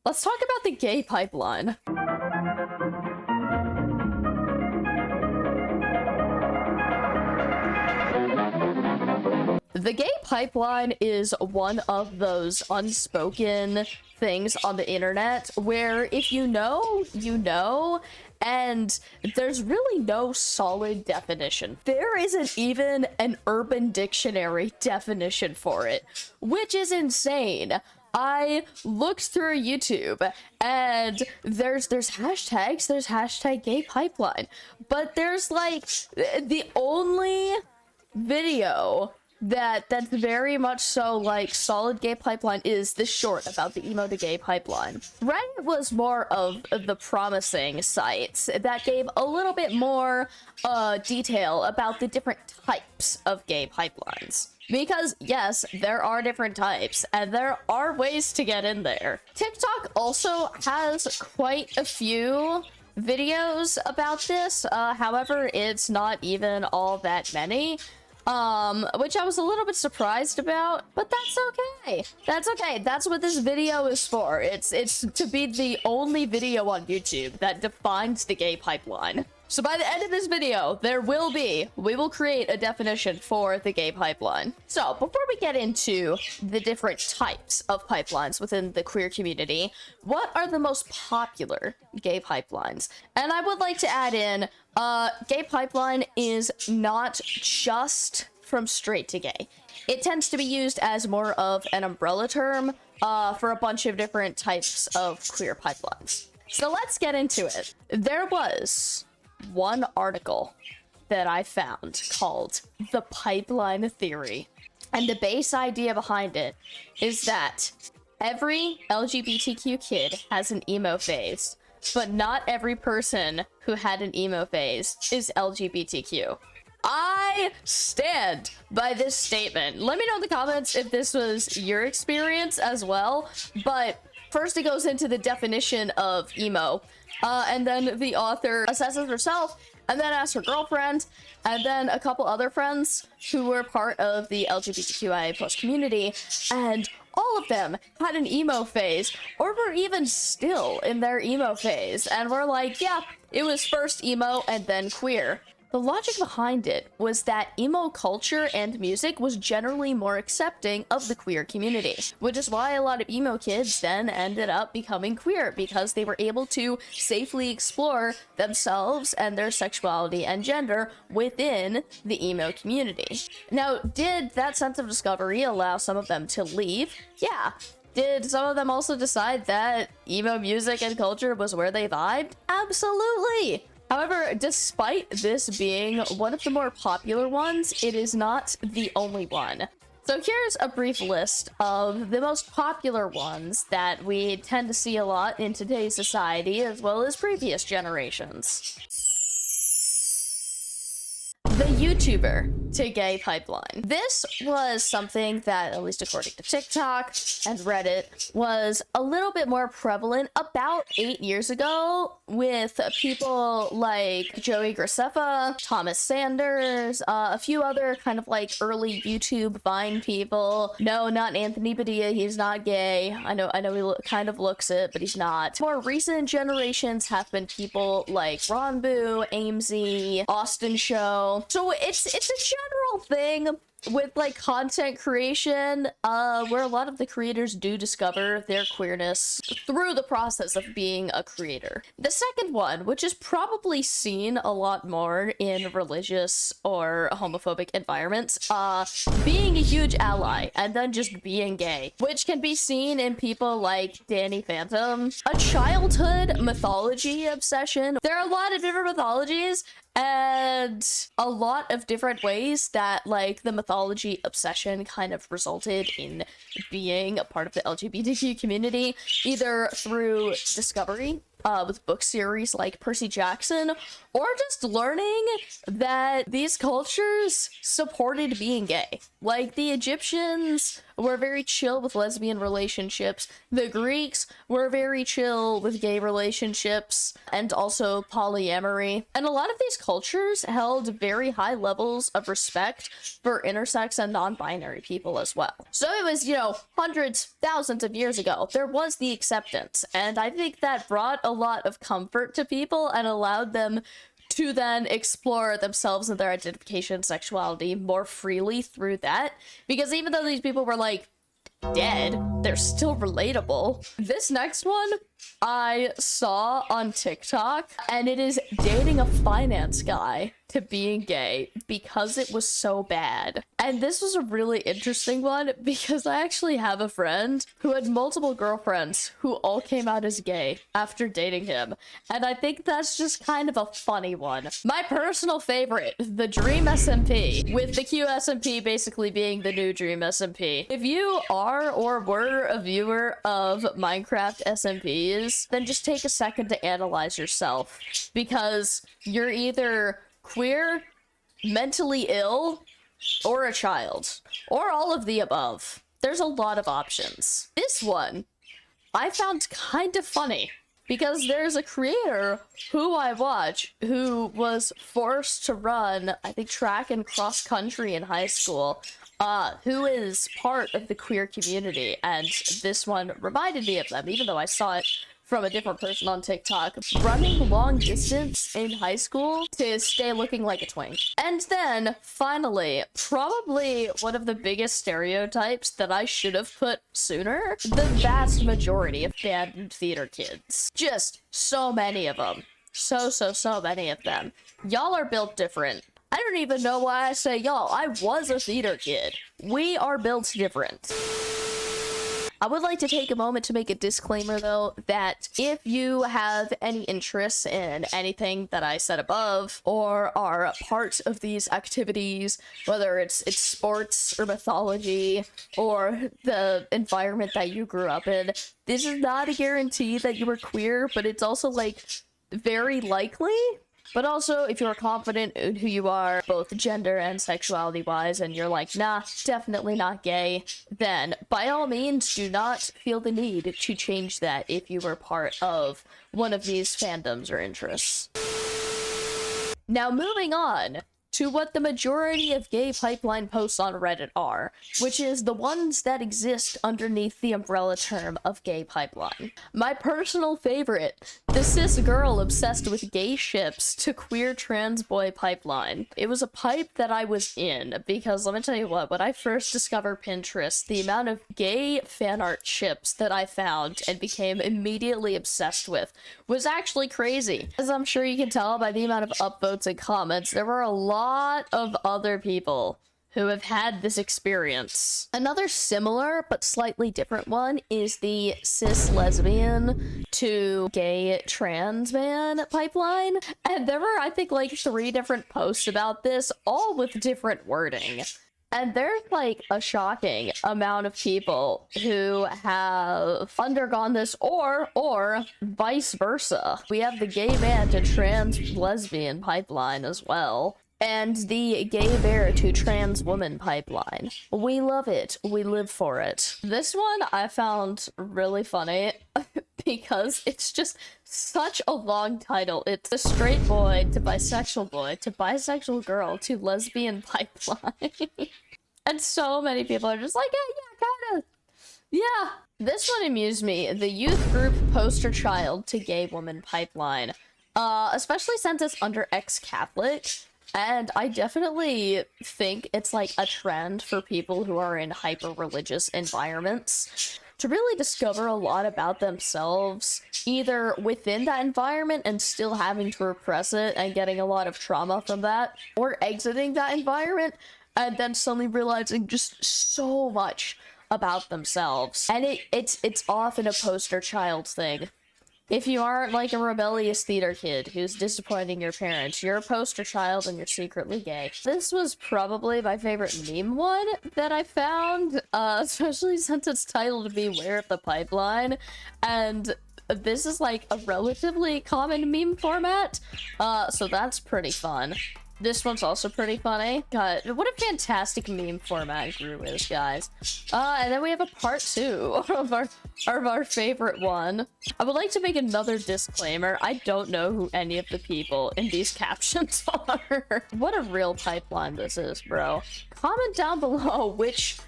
Let's talk about the gay pipeline. The gay pipeline is one of those unspoken things on the internet where if you know, you know, and there's really no solid definition. There isn't even an Urban Dictionary definition for it, which is insane. I looked through YouTube and there's hashtags, there's hashtag gay pipeline, but there's like the only video that's very much so like solid gay pipeline is this short about the emo to gay pipeline. Reddit was more of the promising sites that gave a little bit more detail about the different types of gay pipelines. Because yes, there are different types and there are ways to get in there. TikTok also has quite a few videos about this. However, it's not even all that many. Which I was a little bit surprised about, but that's okay. That's okay. That's what this video is for. It's to be the only video on YouTube that defines the gay pipeline. So by the end of this video, we will create a definition for the gay pipeline. So before we get into the different types of pipelines within the queer community, what are the most popular gay pipelines? And I would like to add in, gay pipeline is not just from straight to gay. It tends to be used as more of an umbrella term for a bunch of different types of queer pipelines. So let's get into it. There was one article that I found called The Pipeline Theory. And the base idea behind it is that every LGBTQ kid has an emo phase, but not every person who had an emo phase is LGBTQ. I stand by this statement. Let me know in the comments if this was your experience as well, but first it goes into the definition of emo. And then the author assesses herself, and then asks her girlfriend, and then a couple other friends who were part of the LGBTQIA+ community, and all of them had an emo phase, or were even still in their emo phase, and were like, yeah, it was first emo and then queer. The logic behind it was that emo culture and music was generally more accepting of the queer community, which is why a lot of emo kids then ended up becoming queer, because they were able to safely explore themselves and their sexuality and gender within the emo community. Now, did that sense of discovery allow some of them to leave? Yeah. Did some of them also decide that emo music and culture was where they vibed? Absolutely! However, despite this being one of the more popular ones, it is not the only one. So here's a brief list of the most popular ones that we tend to see a lot in today's society as well as previous generations. The YouTuber to gay pipeline. This was something that, at least according to TikTok and Reddit, was a little bit more prevalent about 8 years ago with people like Joey Graceffa, Thomas Sanders, a few other kind of like early YouTube Vine people. No, not Anthony Padilla, he's not gay. I know he kind of looks it, but he's not. More recent generations have been people like Ron Boo, Amesy, Austin Show. So it's a general thing with like content creation where a lot of the creators do discover their queerness through the process of being a creator. The second one, which is probably seen a lot more in religious or homophobic environments, being a huge ally and then just being gay, which can be seen in people like Danny Phantom. A childhood mythology obsession. There are a lot of different mythologies and a lot of different ways that like the mythology obsession kind of resulted in being a part of the LGBTQ community, either through discovery with book series like Percy Jackson, or just learning that these cultures supported being gay. Like, the Egyptians were very chill with lesbian relationships, the Greeks were very chill with gay relationships, and also polyamory. And a lot of these cultures held very high levels of respect for intersex and non-binary people as well. So it was, you know, hundreds, thousands of years ago, there was the acceptance, and I think that brought a lot of comfort to people and allowed them to then explore themselves and their identification and sexuality more freely through that. Because even though these people were like dead, they're still relatable. This next one I saw on TikTok, and it is dating a finance guy to being gay because it was so bad. And this was a really interesting one because I actually have a friend who had multiple girlfriends who all came out as gay after dating him. And I think that's just kind of a funny one. My personal favorite, the Dream SMP, with the QSMP basically being the new Dream SMP. If you are or were a viewer of Minecraft SMPs, then just take a second to analyze yourself, because you're either queer, mentally ill, or a child, or all of the above. There's a lot of options. This one I found kind of funny because there's a creator who I watch who was forced to run, I think, track and cross country in high school, who is part of the queer community, and this one reminded me of them, even though I saw it from a different person on TikTok. Running long distance in high school to stay looking like a twink. And then, finally, probably one of the biggest stereotypes that I should have put sooner, the vast majority of band and theater kids. Just so many of them. So many of them. Y'all are built different. I don't even know why I say y'all. I was a theater kid. We are built different. I would like to take a moment to make a disclaimer, though, that if you have any interest in anything that I said above, or are a part of these activities, whether it's sports or mythology or the environment that you grew up in, this is not a guarantee that you were queer, but it's also, like, very likely. But also, if you're confident in who you are, both gender and sexuality-wise, and you're like, nah, definitely not gay, then by all means, do not feel the need to change that if you were part of one of these fandoms or interests. Now, moving on to what the majority of gay pipeline posts on Reddit are, which is the ones that exist underneath the umbrella term of gay pipeline. My personal favorite, the cis girl obsessed with gay ships to queer trans boy pipeline. It was a pipe that I was in, because let me tell you what, when I first discovered Pinterest, the amount of gay fan art ships that I found and became immediately obsessed with was actually crazy. As I'm sure you can tell by the amount of upvotes and comments, there were a lot of other people who have had this experience. Another similar but slightly different one is the cis lesbian to gay trans man pipeline. And there were, I think, like 3 different posts about this, all with different wording. And there's like a shocking amount of people who have undergone this, or vice versa. We have the gay man to trans lesbian pipeline as well. And the gay bear to trans woman pipeline. We love it. We live for it. This one I found really funny because it's just such a long title. It's a straight boy to bisexual girl to lesbian pipeline. And so many people are just like, yeah, kind of. Yeah. This one amused me. The youth group poster child to gay woman pipeline. Especially since it's under ex-Catholic. And I definitely think it's like a trend for people who are in hyper-religious environments to really discover a lot about themselves, either within that environment and still having to repress it and getting a lot of trauma from that, or exiting that environment and then suddenly realizing just so much about themselves. And it's often a poster child thing. If you aren't like a rebellious theater kid who's disappointing your parents, you're a poster child and you're secretly gay. This was probably my favorite meme one that I found, especially since it's titled Beware of the Pipeline. And this is like a relatively common meme format, so that's pretty fun. This one's also pretty funny. God, what a fantastic meme format Gru is, guys. And then we have a part 2 of our favorite one. I would like to make another disclaimer. I don't know who any of the people in these captions are. What a real pipeline this is, bro. Comment down below which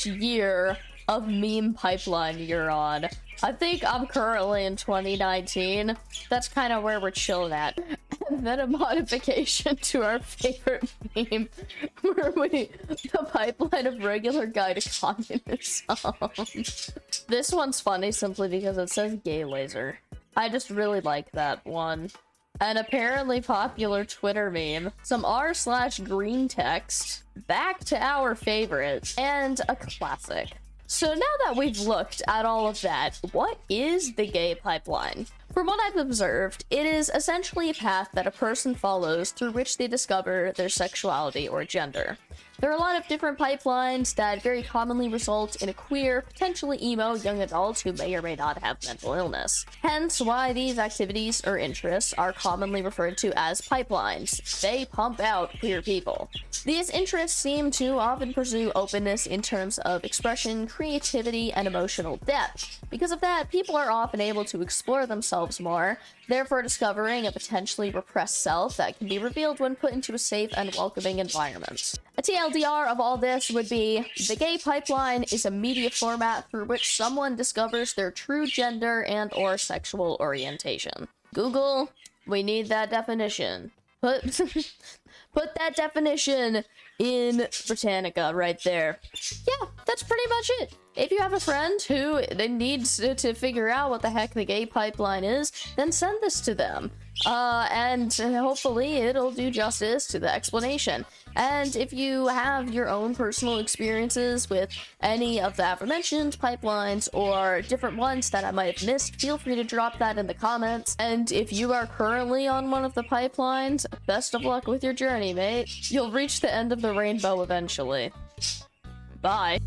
year of meme pipeline you're on. I think I'm currently in 2019. That's kind of where we're chilling at. And then a modification to our favorite meme, where the pipeline of regular guy to communism. This one's funny simply because it says gay laser. I just really like that one. An apparently popular Twitter meme, some r/green text, back to our favorite, and a classic. So now that we've looked at all of that, what is the gay pipeline? From what I've observed, it is essentially a path that a person follows through which they discover their sexuality or gender. There are a lot of different pipelines that very commonly result in a queer, potentially emo young adult who may or may not have mental illness. Hence why these activities or interests are commonly referred to as pipelines. They pump out queer people. These interests seem to often pursue openness in terms of expression, creativity, and emotional depth. Because of that, people are often able to explore themselves more, therefore discovering a potentially repressed self that can be revealed when put into a safe and welcoming environment. A TLDR of all this would be, the gay pipeline is a media format through which someone discovers their true gender and or sexual orientation. Google, we need that definition. Put that definition in Britannica right there. Yeah, that's pretty much it. If you have a friend who needs to figure out what the heck the gay pipeline is, then send this to them. And hopefully it'll do justice to the explanation. And if you have your own personal experiences with any of the aforementioned pipelines or different ones that I might have missed, feel free to drop that in the comments. And if you are currently on one of the pipelines, best of luck with your journey, mate. You'll reach the end of the rainbow eventually. Bye.